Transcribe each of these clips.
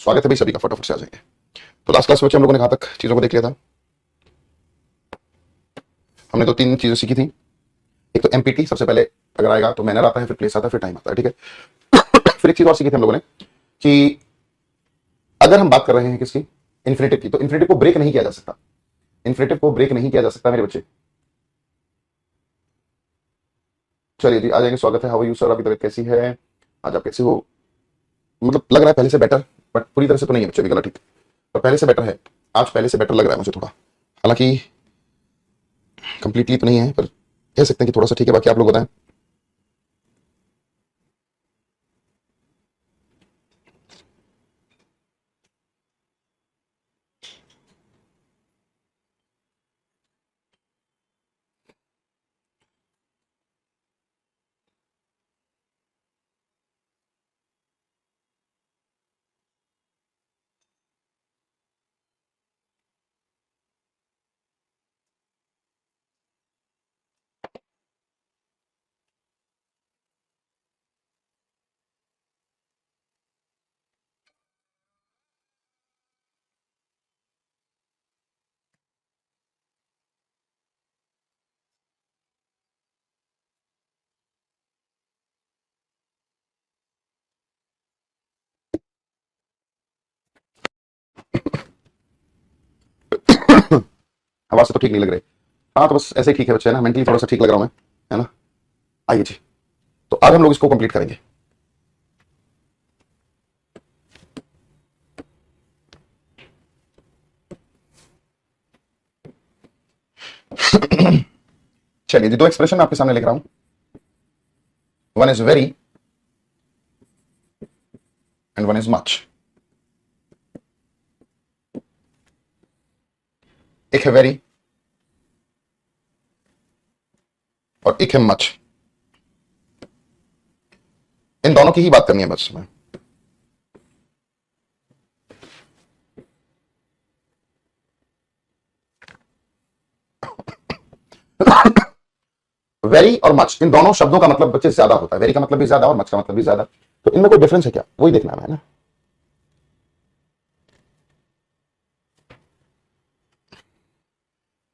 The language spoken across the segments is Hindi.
स्वागत है भाई सभी का, फटाफट से आ जाएंगे। तो लास्ट क्लास में हम लोगों ने कहाँ तक चीजों को देख लिया था। हमने तो तीन चीजें सीखी थी। एक तो एमपीटी सबसे पहले अगर आएगा तो मैनर आता है, फिर प्लेस आता है, फिर टाइम आता है, ठीक है। फिर एक चीज और सीखी थी हम लोगों ने कि अगर हम बात कर रहे हैं किसकी, इन्फिनेटिव की, तो इन्फिनेटिव को ब्रेक नहीं किया जा सकता। इन्फिनेटिव को ब्रेक नहीं किया जा सकता मेरे बच्चे। चलिए जी आ जाएंगे। स्वागत है। हाउ आर यू सर, आपकी तबीयत कैसी है, आज आप कैसे हो? मतलब लग रहा है पहले से बेटर, बट पूरी तरह से तो नहीं है बच्चे भी, गला ठीक, पर पहले से बेटर है। आज पहले से बेटर लग रहा है मुझे थोड़ा, हालांकि कंप्लीटली तो नहीं है, पर कह सकते हैं कि थोड़ा सा ठीक है। बाकी आप लोग बताएं। आवाज से तो ठीक नहीं लग रही। हाँ तो बस ऐसे ही ठीक है बच्चे, है ना, मेंटली थोड़ा सा ठीक लग रहा हूँ मैं, है ना। आइए जी, तो आज हम लोग इसको कंप्लीट करेंगे। चलिए जी, दो एक्सप्रेशन आपके सामने लिख रहा हूं। One is very and one is much. एक है वेरी और एक है मच। इन दोनों की ही बात करनी है बस में। वेरी और मच, इन दोनों शब्दों का मतलब बच्चे ज्यादा होता है। वेरी का मतलब भी ज्यादा और मच का मतलब भी ज्यादा, तो इनमें कोई डिफरेंस है क्या, वही देखना है ना।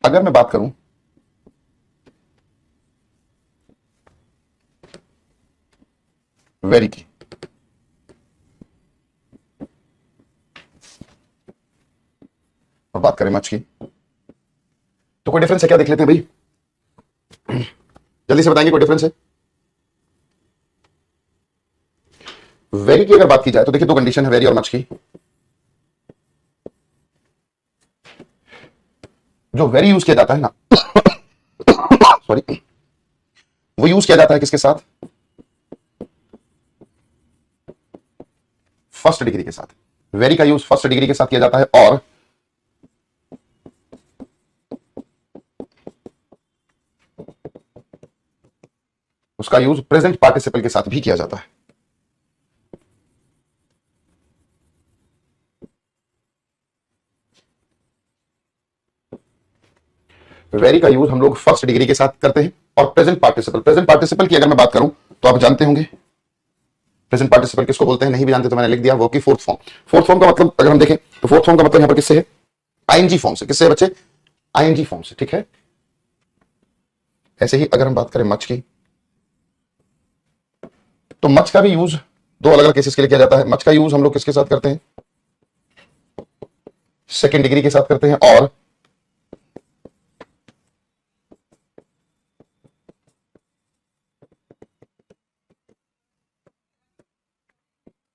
अगर मैं बात करूं वेरी की और बात करें मच की, तो कोई डिफरेंस है क्या, देख लेते हैं भाई, जल्दी से बताएंगे कोई डिफरेंस है। वेरी की अगर बात की जाए तो देखिए दो कंडीशन है वेरी और मच की। जो वेरी यूज किया जाता है ना, सॉरी, वो यूज किया जाता है किसके साथ, फर्स्ट डिग्री के साथ। वेरी का यूज फर्स्ट डिग्री के साथ किया जाता है और उसका यूज प्रेजेंट पार्टिसिपल के साथ भी किया जाता है। वेरी का यूज हम लोग फर्स्ट डिग्री के साथ करते हैं और प्रेजेंट पार्टिसिपल की अगर मैं बात करूं तो आप जानते होंगे प्रेजेंट पार्टिसिपल किसको बोलते हैं, नहीं भी जानते तो मैंने लिख दिया, वो की फोर्थ फॉर्म। फोर्थ फॉर्म का मतलब अगर हम देखें तो फोर्थ फॉर्म का मतलब यहां पर किससे है, आईएनजी फॉर्म से। किससे है बच्चे, आईएनजी फॉर्म से, ठीक है। ऐसे ही अगर हम बात करें मच की, तो मच का भी यूज दो अलग अलग केसेस के लिए किया जाता है। मच का यूज हम लोग किसके साथ करते हैं, सेकेंड डिग्री के साथ करते हैं और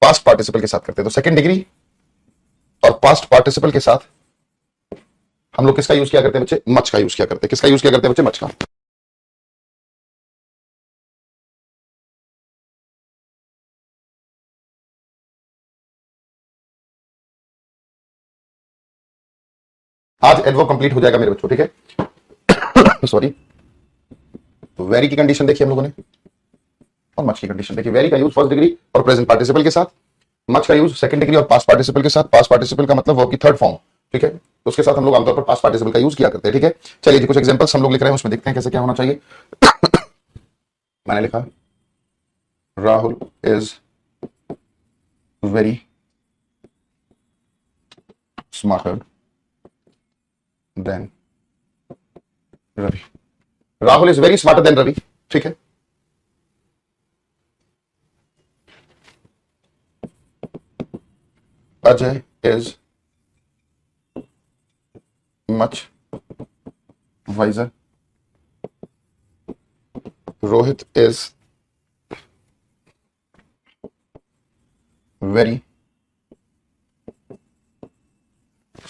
पास्ट पार्टिसिपल के साथ करते हैं। तो सेकेंड डिग्री और पास्ट पार्टिसिपल के साथ हम लोग किसका यूज किया करते हैं बच्चे, मच का यूज किया करते हैं। किसका यूज किया करते हैं बच्चे, मच का। आज एडवर्ब कंप्लीट हो जाएगा मेरे बच्चों, ठीक है। सॉरी, तो वेरी की कंडीशन देखिए हम लोगों ने और मच की कंडीशन देखिए। वेरी का यूज फर्स्ट डिग्री और प्रेजेंट पार्टिसिपल के साथ, मच का यूज सेकंड डिग्री और पास्ट पार्टिसिपल के साथ। पास्ट पार्टिसिपल का मतलब वर्ब की थर्ड फॉर्म, ठीक है, तो उसके साथ हम लोग आमतौर पर पास्ट पार्टिसिपल का यूज किया करते हैं, ठीक है। चलिए जी, कुछ एग्जांपल्स हम लोग लिख रहे हैं, उसमें देखते हैं कैसे क्या होना चाहिए। मैंने लिखा Rahul is very smarter than Ravi. Rahul is very smarter than Ravi, ठीक है। Ajay is much wiser. Rohit is very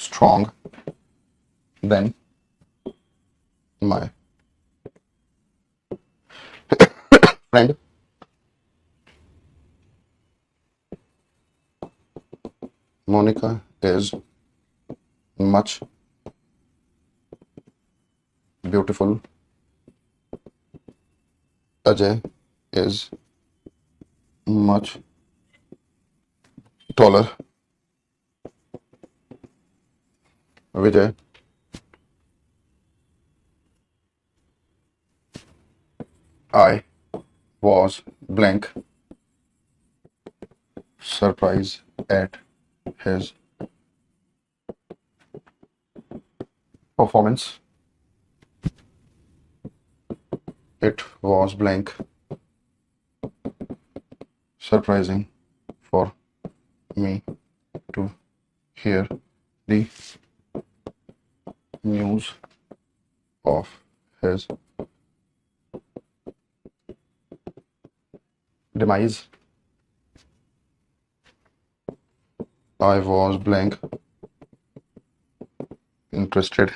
strong than my friend Monica is much beautiful. Ajay is much taller. Vijay I was blank surprised at his performance. It was blank surprising for me to hear the news of his demise. I was blank interested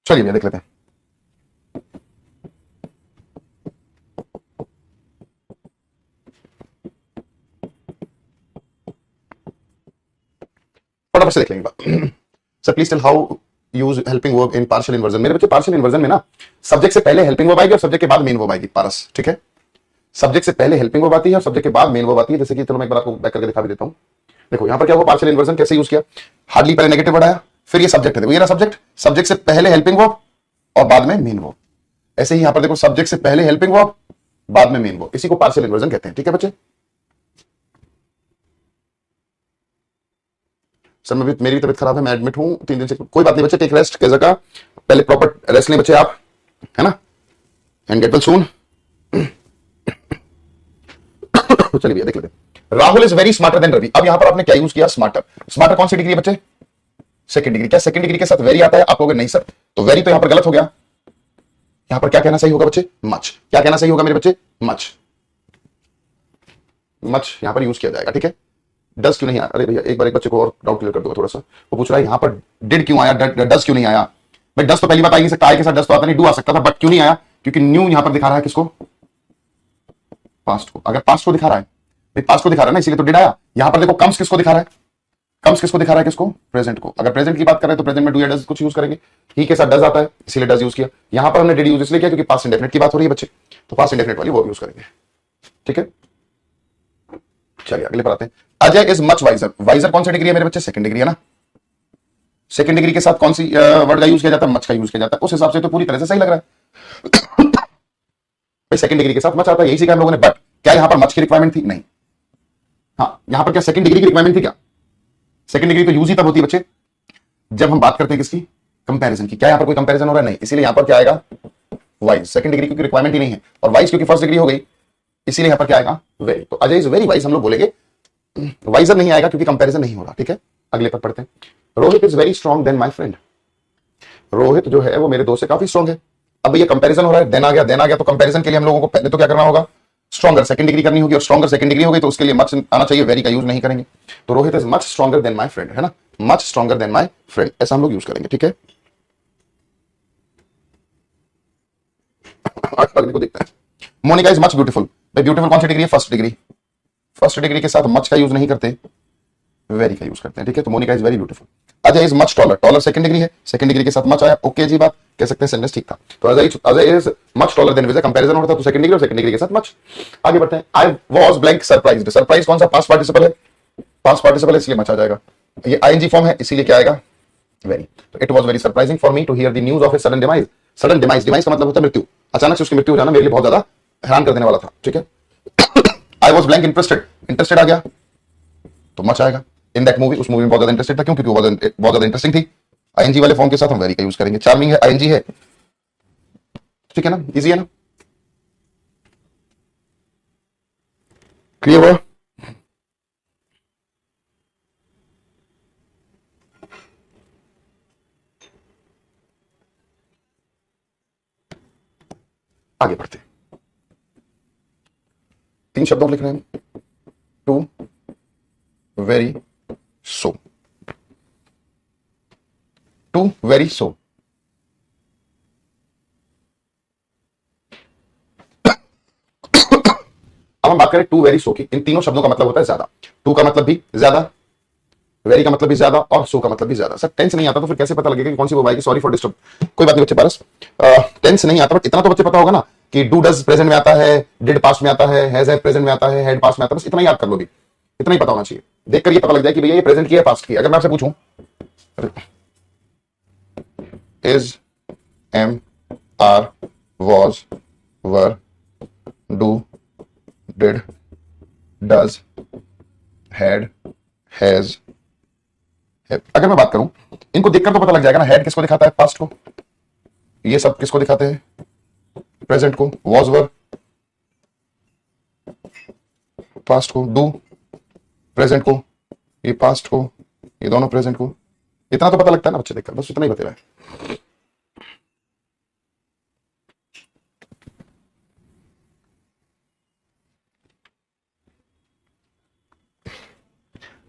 चलिए भैया देख लेते हैं। फटाफट से देख लेंगे बात। Sir please tell how use helping verb in partial inversion. मेरे बच्चे पार्शियल इन्वर्जन में ना सब्जेक्ट से पहले हेल्पिंग वर्ब आएगी और सब्जेक्ट के बाद मेन वर्ब आएगी, पारस, ठीक है। सब्जेक्ट से पहले हेल्पिंग वर्ब आती है और सब्जेक्ट के बाद मेन वर्ब आती है। जैसे कि चलो मैं एक बार आपको बैक करके दिखा भी देता हूं। देखो यहां पर क्या हुआ, पार्शियल इन्वर्जन कैसे यूज किया। हार्डली पहले नेगेटिव वर्ड आया, फिर ये सब्जेक्ट है, ये ना सब्जेक्ट, सब्जेक्ट से पहले हेल्पिंग वर्ब और बाद में मेन वर्ब। ऐसे ही यहां पर देखो सब्जेक्ट से पहले हेल्पिंग वर्ब बाद में मेन वर्ब, इसी को पार्शियल इन्वर्जन कहते हैं, ठीक है बच्चे। सर मैं भी, मेरी तबीयत खराब है, मैं एडमिट हूं 3 दिन से। कोई बात नहीं बच्चे, टेक रेस्ट कैसे का, पहले प्रॉपर रेस्ट लें बच्चे आप, है ना, एंड गेट वेल सून। चलिए भैया देख लेते हैं। Rahul is very smarter than Ravi. अब यहां पर आपने क्या यूज किया, स्मार्टर। स्मार्टर कौन सी डिग्री है बच्चे, सेकंड डिग्री। क्या सेकंड डिग्री के साथ वेरी आता है, आप कहोगे नहीं सर, तो वेरी तो यहां पर गलत हो गया। यहां पर क्या कहना सही होगा बच्चे, मच। क्या कहना सही होगा मेरे बच्चे, मच। मच यहां पर यूज किया जाएगा, ठीक है। डज क्यों नहीं आया, अरे भैया एक बार एक बच्चे को और डाउट क्लियर कर दो थोड़ा सा। वो पूछ रहा है यहां पर डिड क्यों आया, डज क्यों नहीं आया। भाई डज तो पहली बात आ ही नहीं सकता, आई के साथ डज तो आता नहीं, डू आ सकता था, बट क्यों नहीं आया, क्योंकि न्यू यहां पर दिखा रहा है किसको, पास्ट को। अगर पास्ट को दिखा रहा है, पास्ट को दिखा रहा है ना, इसीलिए तो डिड आया। यहां पर देखो कम्स किसको दिखा रहा है, कम्स किसको दिखा रहा है, किसको, प्रेजेंट को। अगर प्रेजेंट की बात करें तो प्रेजेंट में डू या डज कुछ यूज करेंगे, ही के साथ डज आता है इसीलिए डज यूज किया। यहां पर हमने डिड यूज इसलिए किया क्योंकि पास्ट इंडेफिनिट की बात हो रही है बच्चे, तो पास्ट इंडेफिनिट वाली वर्ब यूज करेंगे, ठीक है। चलिए अगले पर आते हैं। Ajay is much wiser. Wiser कौन सी डिग्री है मेरे बच्चे, सेकंड डिग्री है ना। सेकंड डिग्री के साथ कौन सी वर्ड का यूज किया जाता है, मच का यूज किया जाता है। उस हिसाब से तो पूरी तरह से सही लग रहा है। भाई सेकंड डिग्री के साथ मच आता है, यही सीखा हम लोगों ने, बट क्या यहां पर मच की रिक्वायरमेंट थी, नहीं। हाँ यहां पर क्या सेकंड डिग्री की रिक्वायरमेंट थी क्या, सेकंड डिग्री तो यूज ही तब होती है बच्चे जब हम बात करते हैं किसकी, कंपैरिजन की। क्या यहां पर कोई कंपैरिजन हो रहा है, नहीं, इसीलिए यहां पर क्या आएगा, वाइज। सेकंड डिग्री की रिक्वायरमेंट ही नहीं है, और वाइज क्योंकि फर्स्ट डिग्री हो गई, इसीलिए यहां पर क्या आएगा, वेरी। तो अजय इज वेरी वाइज हम लोग बोलेंगे, वाइजर नहीं आएगा क्योंकि कंपैरिजन नहीं हो रहा, ठीक है। अगले पर पढ़ते हैं। Rohit is very strong than my friend. Rohit जो है वो मेरे दोस्त से काफी स्ट्रॉन्ग है। अब ये कंपैरिजन हो रहा है, देन आ गया, देन आ गया, तो कंपैरिजन के लिए हम लोगों को पहले तो क्या करना होगा, स्ट्रॉन्गर सेकंड डिग्री करनी होगी, और स्ट्रॉन्गर सेकंड डिग्री होगी तो उसके लिए मच आना चाहिए, वेरी का यूज नहीं करेंगे। तो Rohit is much stronger than my friend, है ना, much stronger than my friend, ऐसा हम लोग यूज करेंगे, ठीक है। अगले को देखते हैं। Monika is much beautiful. भाई ब्यूटीफुल कौन सी डिग्री है? First degree. फर्स्ट डिग्री के साथ मच का यूज नहीं करते, वेरी का यूज करते हैं, ठीक है। तो Monika is very beautiful. Ajay is much taller. Taller second degree है, सेकंड डिग्री के साथ मच आया, ओके जी, बात कह सकते हैं, सेंटेंस ठीक था। तो Ajay is much taller than Vijay, comparison होता तो सेकंड डिग्री और सेकंड डिग्री के साथ मच। आगे बढ़ते हैं। आई वाज ब्लैंक सरप्राइज्ड। सरप्राइज कौन सा? पास्ट पार्टिसिपल है, पास्ट पार्टिसिपल है इसलिए मच आ जाएगा। ये आईएनजी फॉर्म है इसीलिए क्या आएगा? वेरी। तो it was very surprising for me to hear the news of a sudden demise. Sudden demise, demise का मतलब होता है मृत्यु, अचानक से उसकी मृत्यु हो जाना मेरे लिए बहुत ज्यादा हैरान कर देने वाला था, ठीक है। I was blank interested, interested आ गया तो मच आएगा। इन दैट मूवी, उस मूवी में बहुत ज्यादा इंटरेस्टेड था, क्यों? क्योंकि वो बहुत ज्यादा इंटरेस्टिंग थी। आईएनजी वाले फॉर्म के साथ हम वेरी का यूज करेंगे। चार्मिंग है, आईएनजी है, ठीक है ना, इजी है ना, क्लियर हुआ? आगे बढ़ते, 3 शब्दों को लिख रहे हैं। Too very so, too very so. अब हम बात करें टू वेरी सो की। इन तीनों शब्दों का मतलब होता है ज्यादा। टू का मतलब भी ज्यादा, वेरी का मतलब भी ज्यादा, और सो का मतलब भी ज्यादा। सर टेंस नहीं आता तो फिर कैसे पता लगेगा कि कौन सी वो आएगी? Sorry for disturb. कोई बात नहीं बच्चे पारस, टेंस नहीं आता बट इतना तो बच्चे पता होगा ना कि डू डज प्रेजेंट में आता है, डिड पास्ट में आता है, हैज प्रेजेंट में आता है, हैड पास्ट में आता है, बस इतना याद कर लो भी, इतना ही पता होना चाहिए। देखकर ये पता लग जाए कि भैया ये प्रेजेंट की है पास्ट की। अगर मैं आपसे पूछूं is, am, are, was, were, do, did, does, had, has, अगर मैं बात करूं, इनको देखकर तो पता लग जाएगा ना। हैड किसको दिखाता है? पास्ट को। ये सब किसको दिखाते हैं? प्रेजेंट को। वॉज, वर पास्ट को, डू प्रेजेंट को, ये पास्ट को, ये दोनों प्रेजेंट को। इतना तो पता लगता है ना बच्चे देखकर, बस इतना ही बता रहा है।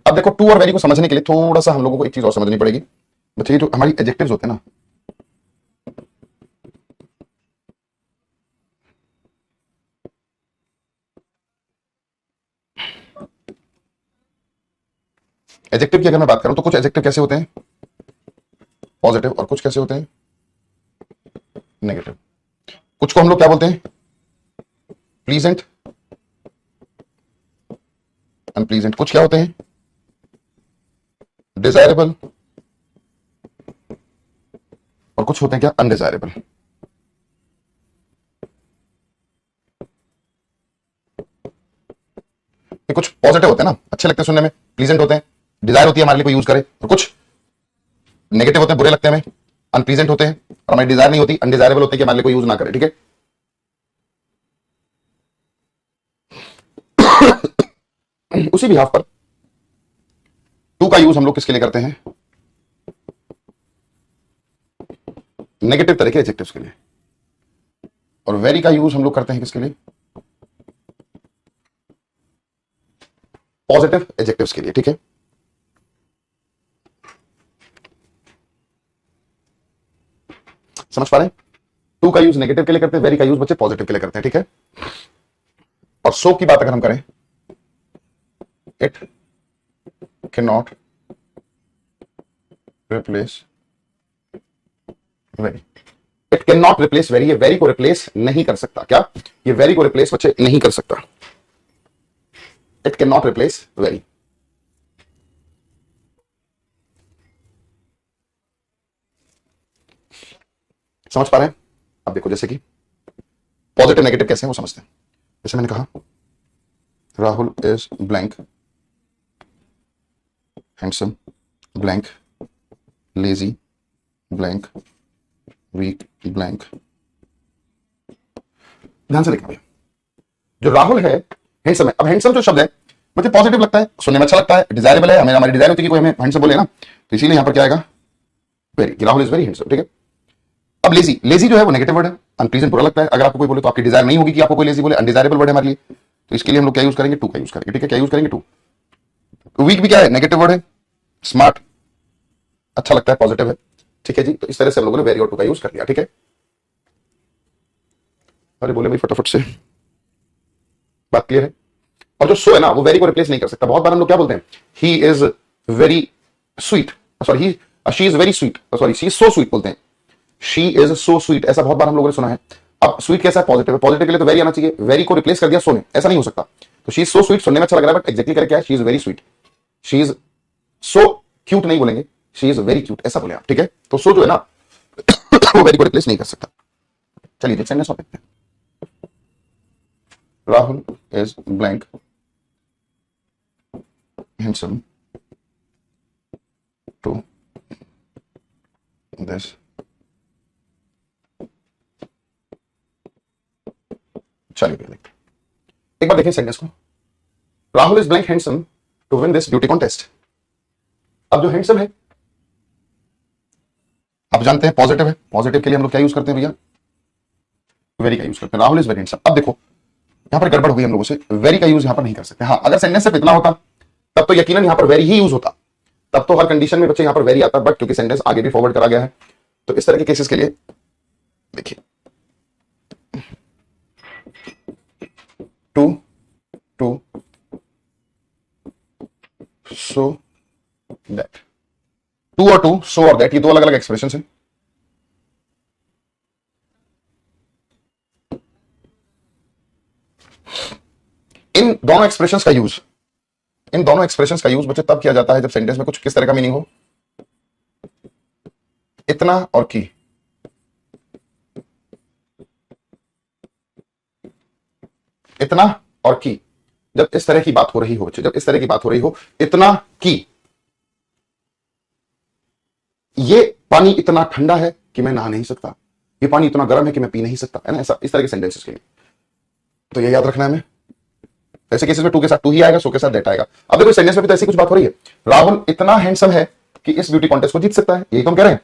अब देखो टू और वेरी को समझने के लिए थोड़ा सा हम लोगों को एक चीज और समझनी पड़ेगी बच्चे। ये जो हमारी एडजेक्टिव्स होते हैं ना, एडजेक्टिव की अगर मैं बात करूं तो कुछ एडजेक्टिव कैसे होते हैं? पॉजिटिव, और कुछ कैसे होते हैं? नेगेटिव। कुछ को हम लोग क्या बोलते हैं? Pleasant, unpleasant. कुछ क्या होते हैं? डिजायरेबल, और कुछ होते हैं क्या? अनडिजायरेबल। कुछ पॉजिटिव होते हैं ना, अच्छे लगते हैं सुनने में, प्लीजेंट होते हैं, डिजायर होती है हमारे लिए कोई यूज करे, और कुछ नेगेटिव होते हैं, बुरे लगते हैं हमें, अनप्लीजेंट होते हैं, और हमारी डिजायर नहीं होती, अनडिजायरेबल होते हैं कि हमारे लिए कोई यूज ना करे, ठीक है। उसी बिहाफ पर टू का यूज हम लोग किसके लिए करते हैं? नेगेटिव तरह के एडजेक्टिव्स के लिए। और वेरी का यूज हम लोग करते हैं किसके लिए? पॉजिटिव एडजेक्टिव्स के लिए, ठीक है। समझ पा रहे हैं? टू का यूज नेगेटिव के लिए करते हैं, वेरी का यूज बच्चे पॉजिटिव के लिए करते हैं, ठीक है। और सो की बात अगर हम करें, it can not replace very. It can not replace very, ये वेरी को रिप्लेस नहीं कर सकता। क्या? ये वेरी को रिप्लेस बच्चे नहीं कर सकता। It can not replace very. समझ पा रहे हैं? अब देखो जैसे कि पॉजिटिव नेगेटिव कैसे हैं वो समझते हैं। जैसे मैंने कहा Rahul is blank handsome, blank lazy, blank weak, blank. ध्यान से देखना भैया, जो राहुल है हैंडसम है। अब हैंडसम जो शब्द है मुझे पॉजिटिव लगता है, सुनने में अच्छा लगता है, डिजायरेबल है, हमें हमारी डिजायर होती है कि कोई हमें हैंडसम बोले ना, तो इसीलिए यहां पर क्या आएगा? Very. Rahul is very handsome, ठीक है। अब लेजी, लेजी जो है वो नेगेटिव वर्ड है, अनप्लीजेंट बुरा लगता है। अगर आपको कोई बोले तो आपकी डिजायर नहीं होगी कि आपको कोई लेजी बोले, अनडिजायरेबल वर्ड है हमारे लिए। तो इसके लिए हम लोग क्या यूज करेंगे? टू का यूज करेंगे, ठीक है। क्या यूज करेंगे? टू। वीक भी क्या है? नेगेटिव वर्ड है। स्मार्ट अच्छा लगता है, पॉजिटिव है, ठीक है जी। तो इस तरह से हम लोगों ने वेरी और टू का यूज कर लिया, ठीक है। अरे बोले भाई फटाफट से, बात क्लियर है। और जो सो है ना वो वेरी को रिप्लेस नहीं कर सकता। बहुत बार हम लोग क्या बोलते हैं, he is very sweet, sorry she is very sweet, sorry she is so sweet बोलते हैं, शी इज सो स्वीट, ऐसा बहुत बार हम लोगों ने सुना है। अब स्वीट कैसा है, पॉजिटिव है, पॉजिटिव के लिए तो वेरी आना चाहिए, वेरी को रिप्लेस कर दिया सो ने, ऐसा नहीं हो सकता। तो शी इज सो स्वीट सुनने में अच्छा लग रहा है, बट एक्जेक्टली करके क्या है, she is very sweet, she is so cute नहीं बोलेंगे, शी इज वेरी क्यूट ऐसा बोले आप, ठीक है। तो सो जो है ना वो वेरी को रिप्लेस नहीं कर सकता। चलिए सेंटेंस और देखते हैं। Rahul is blank handsome to this, चलिए देखते हैं। एक बार देखिए सेंटेंस को, Rahul is blank handsome to win this beauty contest. अब जो हैंडसम है आप जानते हैं पॉजिटिव है, पॉजिटिव के लिए हम लोग क्या यूज करते हैं भैया, वेरी का यूज करते हैं। Rahul is very handsome. अब देखो यहां पर गड़बड़ हुई हम लोगों से, वेरी का यूज यहां पर नहीं कर सकते। हाँ अगर सेंटेंस सिर्फ इतना होता तब तो यकीनन यहां पर वेरी ही यूज होता, तब तो हर कंडीशन में बच्चे यहां पर वेरी आता, बट क्योंकि सेंटेंस आगे भी फॉरवर्ड करा गया है तो इस तरह के केसेस के लिए देखिए, too too so that, too और टू सो और दैट ये दो अलग अलग एक्सप्रेशन है। इन दोनों एक्सप्रेशंस का यूज, इन दोनों एक्सप्रेशंस का यूज बच्चे तब किया जाता है जब सेंटेंस में कुछ किस तरह का मीनिंग हो, इतना और की, इतना और की, जब इस तरह की बात हो रही हो बच्चे, जब इस तरह की बात हो रही हो, इतना की, ये पानी इतना ठंडा है कि मैं नहा नहीं सकता, ये पानी इतना गर्म है कि मैं पी नहीं सकता, है ना, ऐसा इस तरह के सेंटेंसेस के लिए। तो ये याद रखना है हमें। ऐसे केसेस में टू के साथ टू ही आएगा, सो के साथ दैट आएगा। अब देखो सेंटेंस में भी तो ऐसी कुछ बात हो रही है, राहुल इतना हैंडसम है कि इस ब्यूटी कॉन्टेस्ट को जीत सकता है, यही तो हम कह रहे हैं,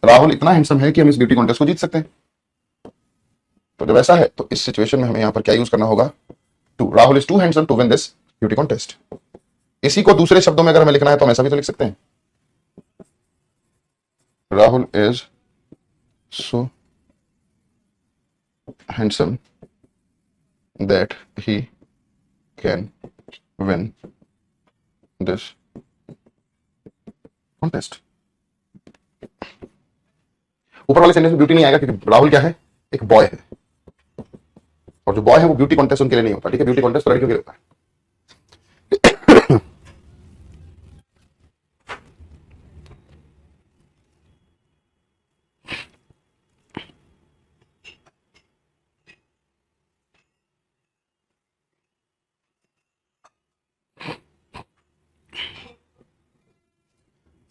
राहुल इतना हैंडसम है कि हम इस ब्यूटी कॉन्टेस्ट को जीत सकते हैं। तो जब ऐसा है तो इस सिचुएशन में हमें यहां पर क्या यूज करना होगा, too, Rahul is too handsome to win this beauty contest. इसी को दूसरे शब्दों में अगर हमें लिखना है तो हम ऐसा भी तो लिख सकते हैं, Rahul is so handsome that he can win this contest. ऊपर वाले सेंटेंस में ब्यूटी नहीं आएगा क्योंकि राहुल क्या है, एक बॉय है, और जो बॉय है वो ब्यूटी कॉन्टेस्ट उनके लिए नहीं होता, ठीक है, ब्यूटी कॉन्टेस्ट तो लड़कियों के लिए होता है।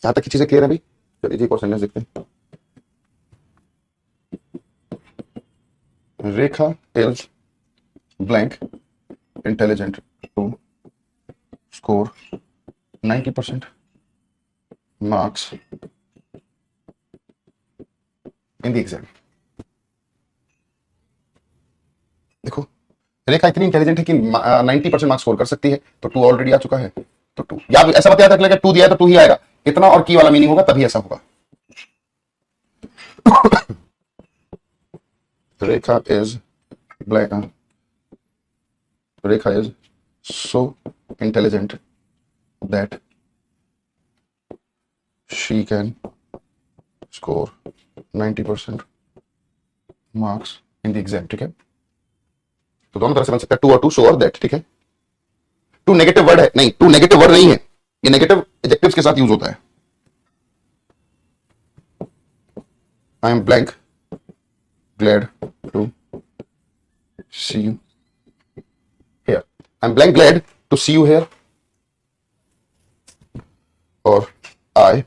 यहां तक की चीजें क्लियर है भाई। चलिए एक और सेंटेंस देखते हैं, Rekha is blank intelligent to score 90% marks in the exam. देखो रेखा इतनी इंटेलिजेंट है कि 90% मार्क्स स्कोर कर सकती है, तो टू ऑलरेडी आ चुका है, तो टू, या ऐसा मत याद रख लेगा टू दिया है तो टू ही आएगा, इतना और की वाला मीनिंग होगा तभी ऐसा होगा। Rekha is blank, Rekha is so intelligent that she can score 90% marks in the exam, ठीक है। तो दोनों तरह से बन सकता है, टू और टू, सो और दैट, ठीक है। टू नेगेटिव वर्ड है, नहीं टू नेगेटिव वर्ड नहीं है, ये नेगेटिव एडजेक्टिव्स के साथ यूज होता है। I am blank glad to see you here, I am blank glad to see you here, और आई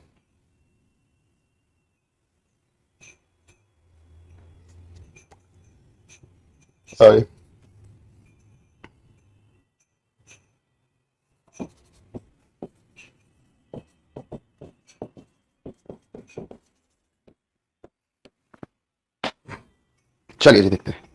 आई चलिए जी देखते हैं।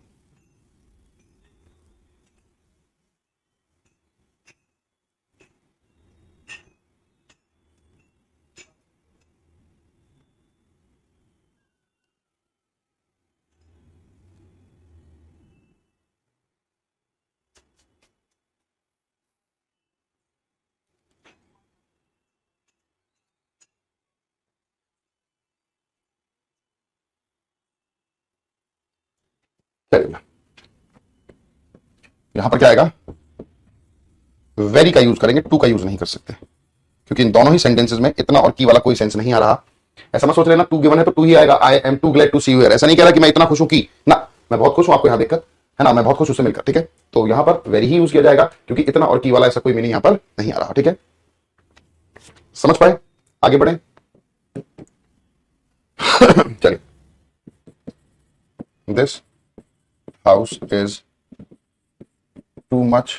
चलिए यहां पर क्या आएगा, वेरी का यूज करेंगे, टू का यूज नहीं कर सकते क्योंकि इन दोनों ही सेंटेंसेस में इतना और की वाला कोई सेंस नहीं आ रहा। ऐसा मत सोच लेना टू गिवन है तो टू ही आएगा, I am too glad to see you here, ऐसा नहीं कह रहा कि मैं इतना खुश हूं कि ना, मैं बहुत खुश हूं आपको यहां देखकर, है ना, मैं बहुत खुश उससे मिलकर, ठीक है। तो यहां पर वेरी ही यूज किया जाएगा क्योंकि इतना और की वाला ऐसा कोई मीनिंग यहां पर नहीं आ रहा, ठीक है। समझ पाए, आगे बढ़े। चलिए, this house is too much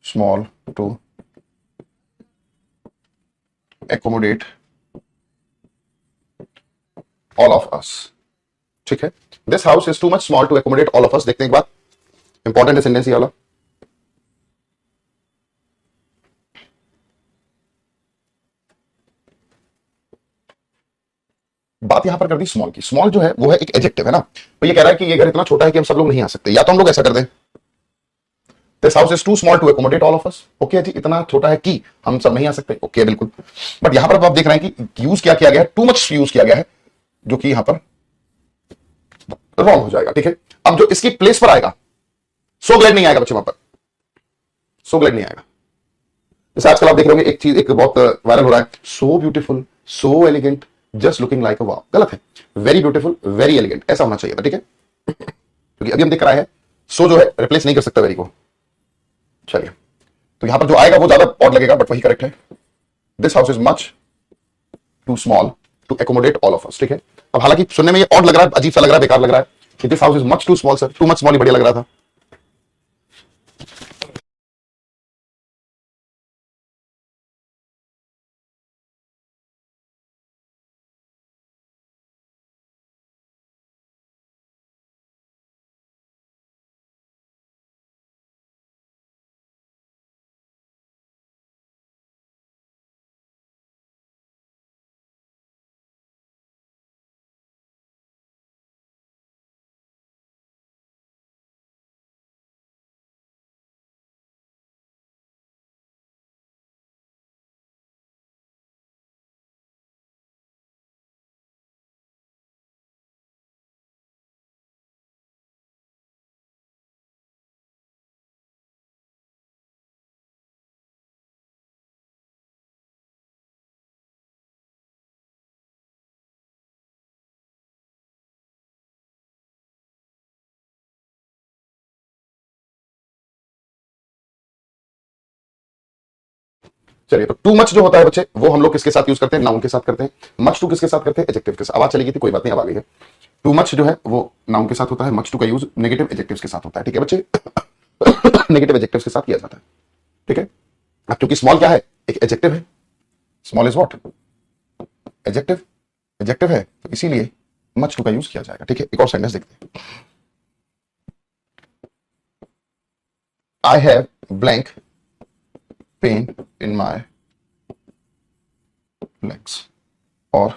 small to accommodate all of us, ठीक है। This house is too much small to accommodate all of us, देखते हैं एक बात, इंपॉर्टेंट है सेंटेंस ये वाला। बात यहां पर कर दी स्मॉल की, स्मॉल जो है वो है एक एडजेक्टिव, है ना। तो ये कह रहा है कि ये घर इतना छोटा है कि हम सब लोग नहीं आ सकते, या तो हम लोग ऐसा कर दें, this house is too small to accommodate all of us, okay जी, इतना छोटा है कि हम सब नहीं आ सकते, ओके बिल्कुल। बट यहां पर आप देख रहे हैं कि यूज क्या किया गया है, टू मच यूज किया गया है, जो कि यहां पर रॉन्ग हो जाएगा, ठीक है। अब जो इसकी प्लेस पर आएगा, सो ग्लैड नहीं आएगा बच्चे, वहां पर सो ग्लैड नहीं आएगा। जैसे आजकल आप देख रहे होंगे एक चीज, एक बहुत वायरल हो रहा है, so beautiful, so elegant, just looking like a wow, गलत है, वेरी ब्यूटीफुल, वेरी एलिगेंट, ऐसा होना चाहिए था, ठीक है। क्योंकि अभी हम देख रहा है सो जो है रिप्लेस नहीं कर सकता वेरी को। चलिए, तो यहां पर जो आएगा वो ज्यादा ऑड लगेगा बट वही करेक्ट है, this house is much too small to accommodate all of us, ठीक है। अब हालांकि सुनने में ये ऑड लग रहा है, अजीब सा लग रहा है, बेकार लग रहा है कि this house is much too small, sir too much small ही बढ़िया लग रहा था। चलिए, तो टू मच जो होता है बच्चे वो हम लोग किसके साथ यूज करते हैं, नाउन के साथ करते हैं। मच टू किसके साथ करते हैं, एडजेक्टिव के साथ। आवाज चली गई थी, कोई बात नहीं, अब आ गई है। टू मच जो है वो नाउन के साथ होता है, मच टू का यूज नेगेटिव एडजेक्टिव्स के साथ होता है, ठीक है बच्चे। नेगेटिव एडजेक्टिव्स के साथ किया जाता है, ठीक है। अब क्योंकि स्मॉल क्या है, एक एडजेक्टिव है, small is what, adjective, adjective है, तो इसीलिए मच टू का यूज किया जाएगा, ठीक है। एक और सेंटेंस देखते हैं, I have blank pain in my legs, or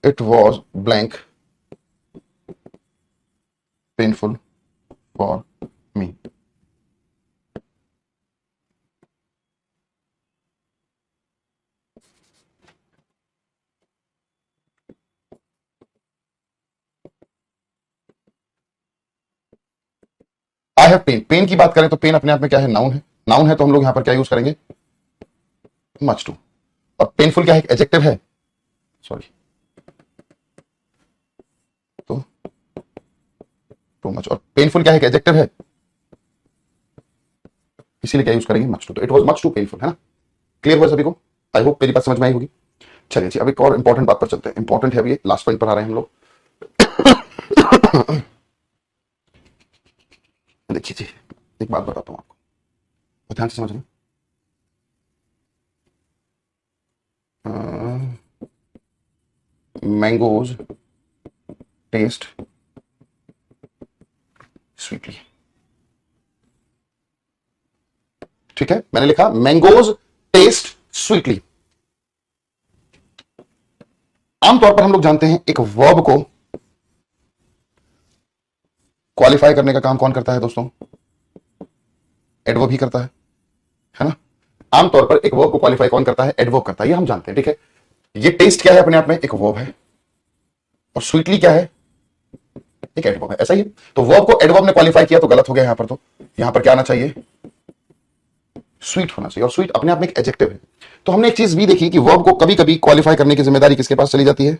it was blank painful for me. I have pain, pain की बात करें तो पेन अपने आप में क्या है, नाउन है, नाउन है तो हम लोग यहां पर क्या यूज करेंगे, मच टू। और पेनफुल क्या है, एडजेक्टिव है, सॉरी, तो टू मच, और पेनफुल क्या है, एडजेक्टिव है, इसीलिए क्या यूज करेंगे, मच टू। तो it was much too painful, है ना। क्लियर हुआ सभी को, आई होप मेरी बात समझ में आई होगी। चलिए जी, अब एक और इंपॉर्टेंट बात पर चलते हैं, इंपॉर्टेंट है, अभी लास्ट पॉइंट पर आ रहे हैं हम लोग। देखिए जी, एक बात बताता हूं आपको, तो ध्यान से समझना। मैंगोज टेस्ट स्वीटली, ठीक है, मैंने लिखा मैंगोज टेस्ट स्वीटली। आमतौर पर हम लोग जानते हैं एक वर्ब को क्वालिफाई करने का काम कौन करता है दोस्तों, एडवर्ब ही करता है ना। आमतौर पर एक वर्ब को क्वालिफाई कौन करता है, एडवर्ब करता है, ये हम जानते हैं, ठीक है। ये टेस्ट क्या है, अपने आप में एक वर्ब है, और स्वीटली क्या है, एक एडवर्ब है, ऐसा ही है। तो वर्ब को एडवर्ब ने क्वालिफाई किया तो गलत हो गया यहां पर। तो यहां पर क्या आना चाहिए, स्वीट होना चाहिए, और स्वीट अपने आप में एक एडजेक्टिव है। तो हमने एक चीज भी देखी कि वर्ब को कभी कभी क्वालिफाई करने की जिम्मेदारी किसके पास चली जाती है,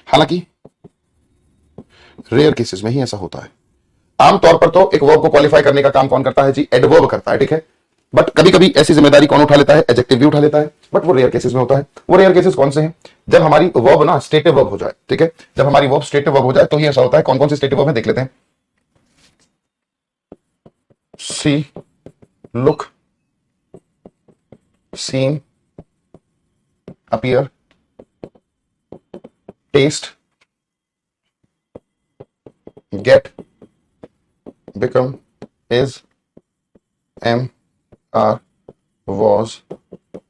हालांकि रेयर केसेस में ही ऐसा होता है। आमतौर पर तो एक वर्ब को क्वालिफाई करने का काम कौन करता है जी, एडवर्ब करता है, ठीक है। बट कभी कभी ऐसी जिम्मेदारी कौन उठा लेता है, एडजेक्टिव भी उठा लेता है, बट वो रेयर केसेस में होता है। वो रेयर केसेस कौन से हैं, जब हमारी वर्ब ना स्टेटिव वर्ब हो जाए, ठीक है। जब हमारी वर्ब स्टेटिव वर्ब हो जाए तो ही ऐसा होता है। कौन कौन सी स्टेटिव वर्ब है देख लेते हैं। See, look, seen, appear, taste, get, become, is, am, are, was,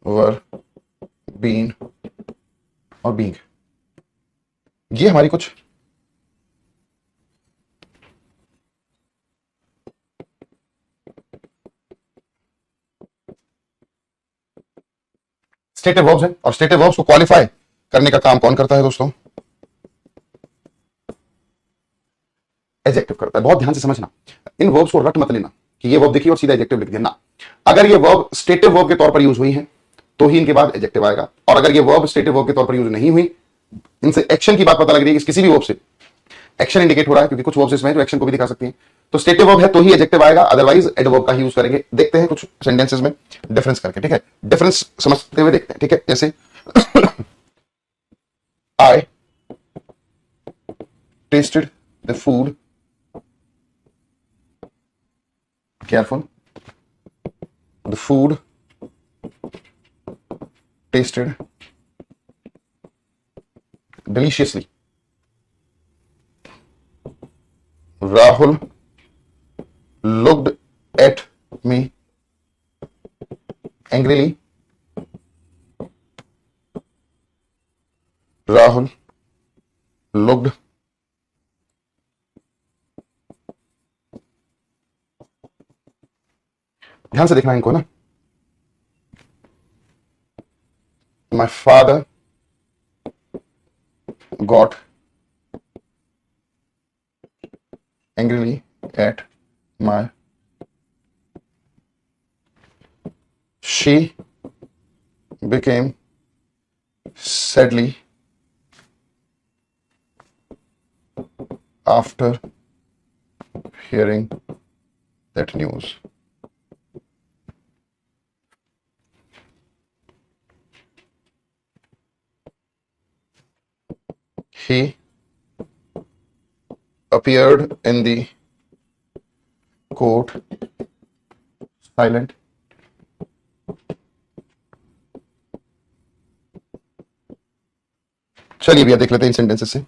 were, been और बीइंग। ये हमारी कुछ स्टेटिव वर्ब्स हैं, और स्टेटिव वर्ब्स को क्वालिफाई करने का काम कौन करता है दोस्तों, एडजेक्टिव करता है। बहुत ध्यान से समझना, इन वर्ब्स को रट मत लेना कि ये वर्ब देखिए और सीधा एडजेक्टिव लिख दिया ना। अगर ये वर्ब स्टेटिव वर्ब के तौर पर यूज हुई है तो ही इनके बाद एडजेक्टिव आएगा, और अगर ये वर्ब स्टेटिव वर्ब के तौर पर यूज नहीं हुई, इनसे एक्शन की बात पता लग रही है कि किसी भी वर्ब से एक्शन इंडिकेट हो रहा है, क्योंकि कुछ वर्ब्स इसमें जो एक्शन को भी दिखा सकती हैं, तो स्टेटिव वर्ब है तो ही एडजेक्टिव आएगा, अदरवाइज एडवर्ब का ही यूज करेंगे। देखते हैं कुछ सेंटेंसेस में डिफरेंस करके, ठीक है। डिफरेंस समझते हुए देखते हैं, ठीक है। जैसे I tasted the food careful, the food tasted deliciously. Rahul looked at me angrily. Rahul looked ध्यान से देखना इनको ना। My father got angrily at my. She became sadly after hearing that news. He appeared in the court silent. चलिए भैया देख लेते हैं इन सेंटेंसेस से।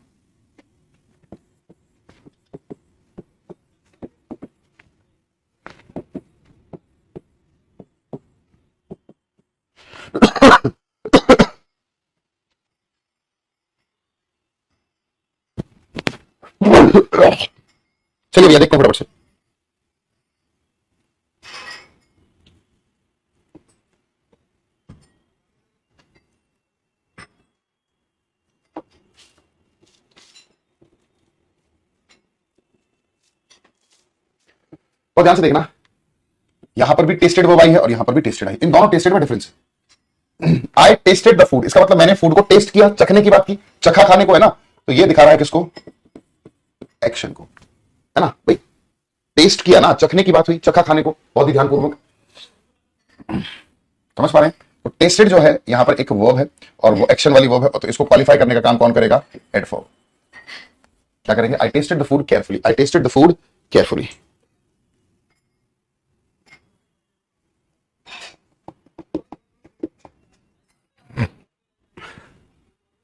चलिए भैया देखते हैं फटाफट से। और ध्यान से देखना, यहां पर भी टेस्टेड वर्ब आई है और यहां पर भी टेस्टेड आई। इन दोनों टेस्टेड में डिफरेंस है। आई टेस्टेड द फूड, इसका मतलब मैंने फूड को टेस्ट किया, चखने की बात की, चखा खाने को है ना, तो ये दिखा रहा है किसको, एक्शन को, है ना भाई। टेस्ट किया ना, चखने की बात हुई, चखा खाने को, बहुत ही ध्यानपूर्वक समझ पा रहे हैं। तो टेस्टेड जो है यहां पर एक वर्ब है और वो एक्शन वाली वर्ब है, तो इसको क्वालिफाई करने का काम कौन करेगा, एडवर्ब। क्या करेंगे, I tasted the food carefully, I tasted the food carefully.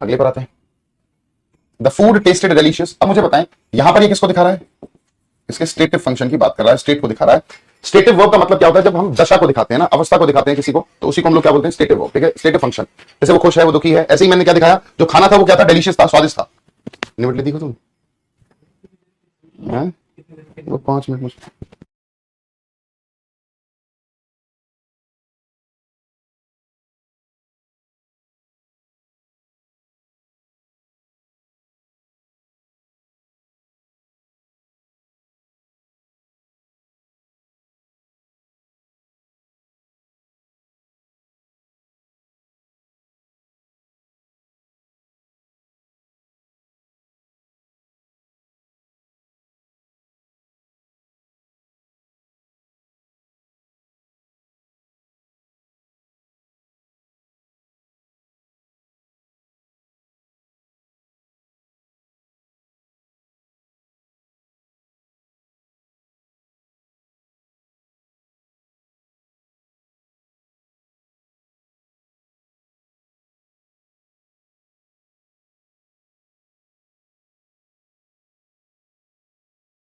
अगले पर आते हैं, द फूड टेस्टेड डिलीशियस। अब मुझे बताएं यहां पर ये किसको दिखा रहा है, इसके स्टेटिव फंक्शन की बात कर रहा है, स्टेट को दिखा रहा है। स्टेटिव वर्ब का मतलब क्या होता है, जब हम दशा को दिखाते हैं ना, अवस्था को दिखाते हैं किसी को, तो उसी को हम लोग क्या बोलते हैं, स्टेटिव वर्ब, ठीक है। स्टेटिव फंक्शन, जैसे वो खुश है, वो दुखी है, ऐसे ही मैंने क्या दिखाया, जो खाना था वो क्या था, डिलीशियस था, स्वादिष्ट था। निमट लेती हो तुम, वो 5 मिनट मुझे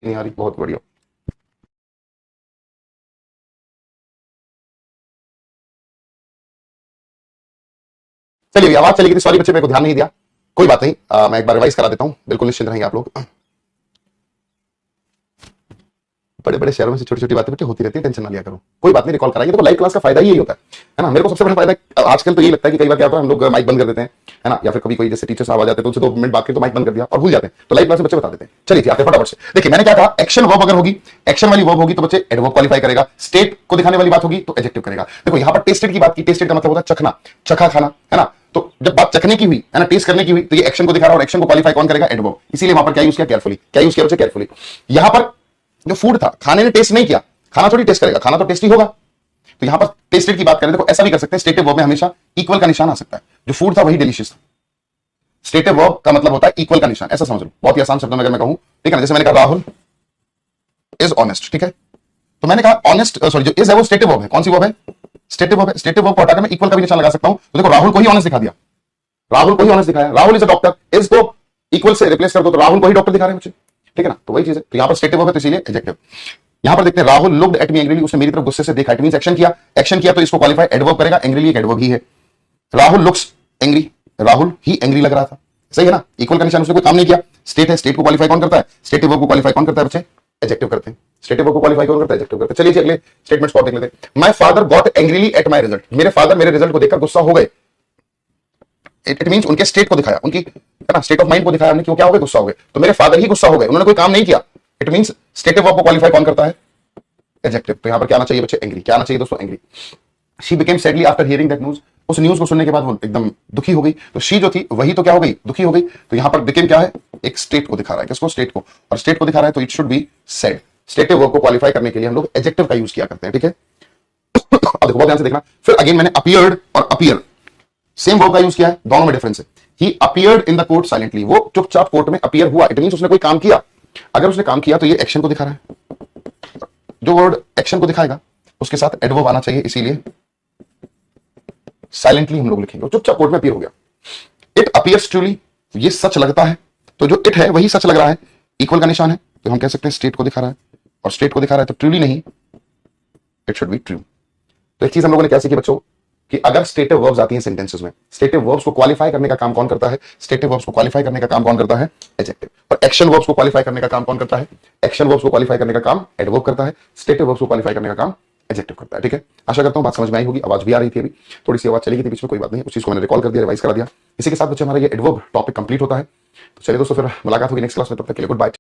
नहीं आ रही, बहुत बढ़िया। चलिए आवाज चली गई थी, सॉरी बच्चे, मेरे को ध्यान नहीं दिया, कोई बात नहीं। मैं एक बार रिवाइज करा देता हूं, बिल्कुल निश्चिंत रहेंगे आप लोग। बड़े बड़े शहरों में से छोटी छोटी बातें बेटे होती रहती है, टेंशन ना लिया करो, कोई बात नहीं, रिकॉल कराइए। तो लाइव क्लास का फायदा ही यही होता है ना। मेरे को सबसे बड़ा फायदा आजकल तो यही लगता है कि कई बार क्या होता है, हम लोग माइक बंद कर देते हैं, है ना, या फिर कभी कोई जैसे टीचर साहब आ जाते हैं तो उनसे 2 मिनट बात की तो माइक बंद कर दिया और भूल जाते हैं, तो लाइव क्लास में बच्चे बता देते हैं। चलिए आते फटाफट से। देखिए मैंने क्या कहा, एक्शन वर्ब अगर होगी, एक्शन वाली वर्ब होगी तो बच्चे एडवर्ब क्वालिफाई करेगा, स्टेट को दिखाने वाली बात होगी तो एडजेक्टिव करेगा। देखो यहां पर टेस्टेड की बात की, टेस्टेड का मतलब होता है चखना, चखा खाना, है ना। तो जब बात चखने की हुई, है ना, टेस्ट करने की हुई, तो ये एक्शन को दिखा रहा है और एक्शन को क्वालिफाई कौन करेगा, एडवर्ब। इसीलिए वहां पर क्या यूज किया, केयरफुली, क्या यूज किया बच्चे, केयरफुली। यहां पर जो फूड था, खाने ने टेस्ट नहीं किया, खाना थोड़ी टेस्ट करेगा, खाना तो टेस्टी होगा। तो यहां पर टेस्टेड की बात करें, देखो ऐसा भी कर सकते हैं, स्टेटिव वर्ब में हमेशा इक्वल का निशान आ सकता है, जो फूड था वही डिलीशियस था। स्टेटिव वर्ब का मतलब होता है इक्वल का निशान, ऐसा समझ लो, बहुत ही आसान शब्दों में अगर मैं कहूं, ठीक है ना, जैसे मैंने कहा राहुल इज ऑनेस्ट, ठीक है, तो मैंने कहा ऑनेस्ट, सॉरी जो इज है वो स्टेटिव वर्ब है, कौन सी वर्ब है, स्टेटिव वर्ब है। स्टेटिव वर्ब को हटाकर मैं इक्वल का भी निशान लगा सकता हूं, तो देखो राहुल को ही ऑनेस्ट दिखा दिया, राहुल को ही ऑनेस्ट दिखाया, Rahul is a doctor, is को इक्वल से रिप्लेस कर दो तो राहुल को ही डॉक्टर दिखा रहे हैं मुझे, ठीक है ना। तो वही चीज है, तो यहां पर स्टेटिव वर्ब है तो इसीलिए एडजेक्टिव। यहां पर देखते हैं Rahul looked at me angrily, उसने मेरी तरफ गुस्से से देखा, इट मींस एक्शन किया, एक्शन किया तो इसको क्वालिफाई एडवर्ब करेगा, एंग्रीली एक एडवर्ब ही है। राहुल लुक्स एंग्री, राहुल ही एंग्री लग रहा था, सही है ना, इक्वल का निशान, उसने कोई काम नहीं किया, स्टेट है, स्टेट को क्वालिफाई कौन करता है, स्टेटिव वर्ब को क्वालिफाई कौन करता है बच्चे, एडजेक्टिव करते हैं। स्टेटिव वर्ब को क्वालिफाई कौन करता है, एडजेक्टिव करते हैं। चलिए अगले स्टेटमेंट्स को देख लेते हैं। My father got angrily at my result, मेरे फादर मेरे रिजल्ट को देखकर गुस्सा हो गए, इट मींस उनके स्टेट को दिखाया, उनकी, है ना, स्टेट ऑफ माइंड को दिखाया हमने, क्यों क्या हो गए, गुस्सा हो गए, तो मेरे फादर ही गुस्सा हो गए, उन्होंने कोई काम नहीं किया, इट मींस स्टेटिव वर्ब को क्वालिफाई कौन करता है, एडजेक्टिव। तो यहां पर क्या आना चाहिए बच्चे, एंग्री, क्या आना चाहिए दोस्तों, angry. She became sadly after hearing that news, उस न्यूज को सुनने के बाद वो एकदम दुखी हो गई, तो शी जो थी वही तो क्या हो गई, दुखी हो गई। तो यहां पर बिकेम क्या है, एक स्टेट को दिखा रहा है, किसको, स्टेट को, और स्टेट को दिखा रहा है तो it should be sad. Stative verb को क्वालिफाई करने के लिए हम लोग एडजेक्टिव का यूज किया करते हैं, ठीक है। अब देखो बहुत ध्यान से देखना, फिर अगेन मैंने अपीयर्ड और अपीयर सेम वर्ब का यूज किया है, दोनों में डिफरेंस है। He appeared in the court silently, वो चुपचाप कोर्ट में अपीयर हुआ, इट मींस उसने कोई काम किया। अगर उसने काम किया तो ये एक्शन को दिखा रहा है, जो वर्ड एक्शन को दिखाएगा उसके साथ एडवर्ब आना चाहिए, इसीलिए साइलेंटली हम लोग लिखेंगे, चुपचाप कोर्ट में अपीयर हो गया। इट अपीयर्स ट्रूली, ये सच लगता है, तो जो इट है वही सच लग रहा है, इक्वल का निशान है, तो हम कह सकते हैं स्टेट को दिखा रहा है, और स्टेट को दिखा रहा है तो ट्रूली नहीं, इट शुड बी ट्रू। तो एक चीज हम लोगों ने क्या सीखी बच्चों, कि अगर स्टेटिव वर्ब्स आती हैं सेंटेंसेस में, स्टेटिव वर्ब्स को क्वालिफाई करने का काम कौन करता है, स्टेटिव वर्ब्स को क्वालिफाई करने का काम कौन करता है, एडजेक्टिव। और एक्शन वर्ब्स को क्वालिफाई करने का काम कौन करता है, एक्शन वर्ब्स को क्वालिफाई करने का काम एडवर्ब करता है, स्टेटिव वर्ब्स को क्वालिफाई करने का काम एडजेक्टिव करता है, ठीक है। आशा करता हूं बात समझ में आई होगी, आवाज भी आ रही थी, अभी थोड़ी सी आवाज चली गई थी बीच में, कोई बात नहीं, उस चीज को मैंने रिकॉल कर दिया, रिवाइज करा दिया। इसी के साथ बच्चे हमारा ये एडवर्ब टॉपिक कंप्लीट होता है। तो चलिए दोस्तों फिर मुलाकात होगी नेक्स्ट क्लास में, तब तक के लिए गुड बाय।